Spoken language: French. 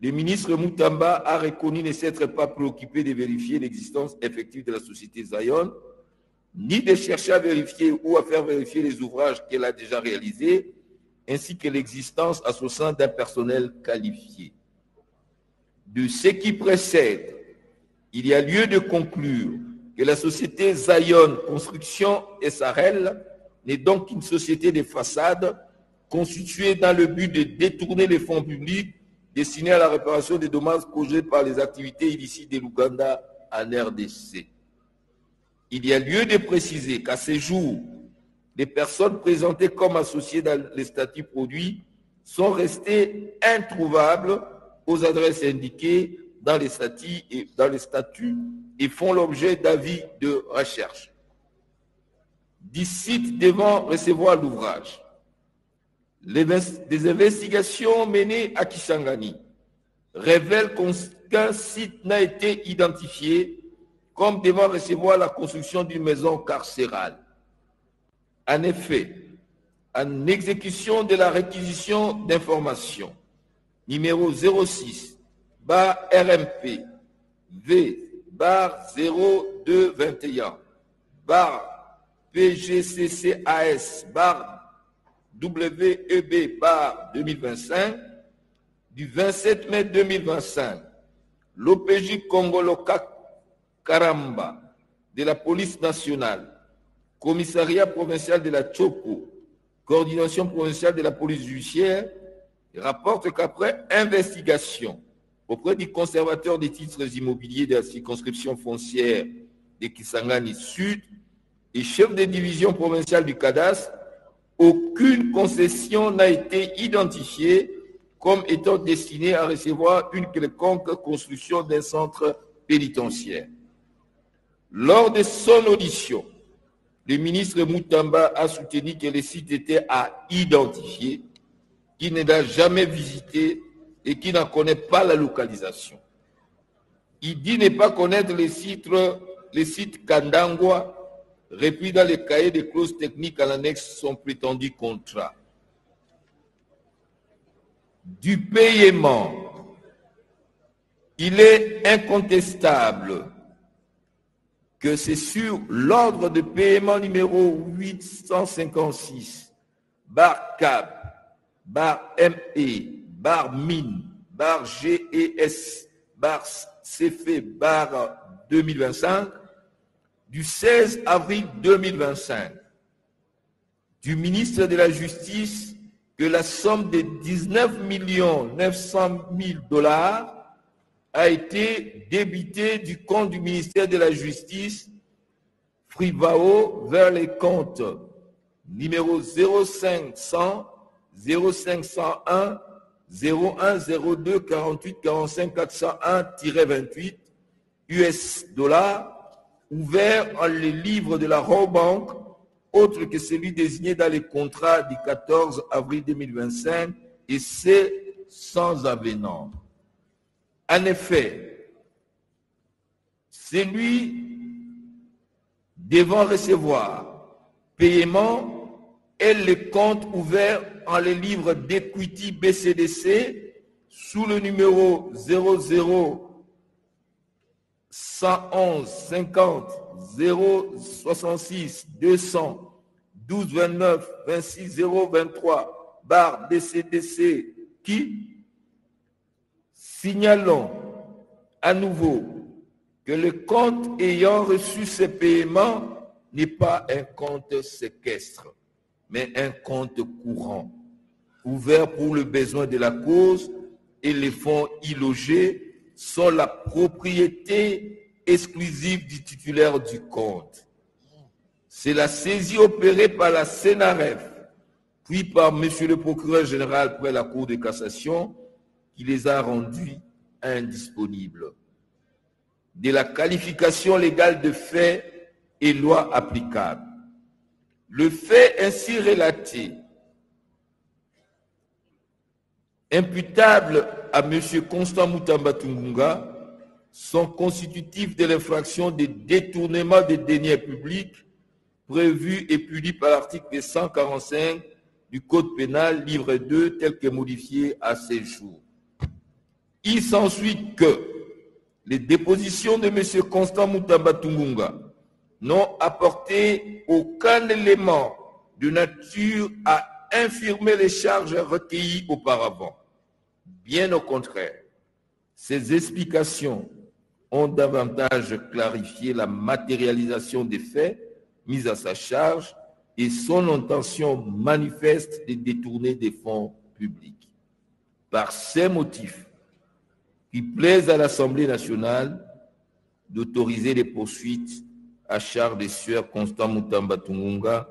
le ministre Moutamba a reconnu ne s'être pas préoccupé de vérifier l'existence effective de la société Zion, ni de chercher à vérifier ou à faire vérifier les ouvrages qu'elle a déjà réalisés, ainsi que l'existence à son sein d'un personnel qualifié. De ce qui précède, il y a lieu de conclure que la société Zion Construction SRL n'est donc qu'une société de façade constituée dans le but de détourner les fonds publics destinés à la réparation des dommages causés par les activités illicites de l'Ouganda en RDC. Il y a lieu de préciser qu'à ce jour, les personnes présentées comme associées dans les statuts produits sont restées introuvables aux adresses indiquées dans les statuts et font l'objet d'avis de recherche. Du site devant recevoir l'ouvrage. Des investigations menées à Kisangani révèlent qu'un site n'a été identifié comme devant recevoir la construction d'une maison carcérale. En effet, en exécution de la réquisition d'informations numéro 06 RMP V/0221 PGCCAS WEB 2025 du 27 mai 2025, l'OPJ Congoloka Karamba de la police nationale, commissariat provincial de la Chopo, coordination provinciale de la police judiciaire, rapporte qu'après investigation auprès du conservateur des titres immobiliers de la circonscription foncière de Kisangani Sud et chef de division provinciale du cadastre, aucune concession n'a été identifiée comme étant destinée à recevoir une quelconque construction d'un centre pénitentiaire. Lors de son audition, le ministre Moutamba a soutenu que le site était à identifier, qu'il ne l'a jamais visité et qui n'en connaît pas la localisation. Il dit ne pas connaître les sites Kandangwa, repris dans les cahiers de clauses techniques à l'annexe son prétendu contrat. Du paiement, il est incontestable que c'est sur l'ordre de paiement numéro 856, CAB, ME, MIN, GES, CFE, 2025, du 16 avril 2025, du ministre de la Justice que la somme de 19 900 000 $ a été débitée du compte du ministère de la Justice, Frivao, vers les comptes numéro 0500 0501 0102 48 45 401-28 US $, ouvert en les livres de la Robank, autre que celui désigné dans les contrats du 14 avril 2025, et c'est sans avenant. En effet, celui devant recevoir paiement est le compte ouvert en les livres d'Equity BCDC sous le numéro 00 111 50 066 200 12 29 26 023 BCDC qui, signalons à nouveau que le compte ayant reçu ces paiements n'est pas un compte séquestre, mais un compte courant, ouvert pour le besoin de la cause, et les fonds y logés sont la propriété exclusive du titulaire du compte. C'est la saisie opérée par la CNRF, puis par M. le procureur général près la Cour de cassation, qui les a rendus indisponibles. De la qualification légale de fait et loi applicable. Le fait ainsi relaté, imputable à M. Constant Moutamba Tungunga, sont constitutifs de l'infraction de détournement des deniers publics prévu et puni par l'article 145 du Code pénal, livre 2, tel que modifié à ce jour. Il s'ensuit que les dépositions de M. Constant Mutamba Tungunga n'ont apporté aucun élément de nature à infirmer les charges recueillies auparavant. Bien au contraire, ces explications ont davantage clarifié la matérialisation des faits mis à sa charge et son intention manifeste de détourner des fonds publics. Par ces motifs, qui plaise à l'Assemblée nationale d'autoriser les poursuites à charge des sieurs Constant Mutamba Tungunga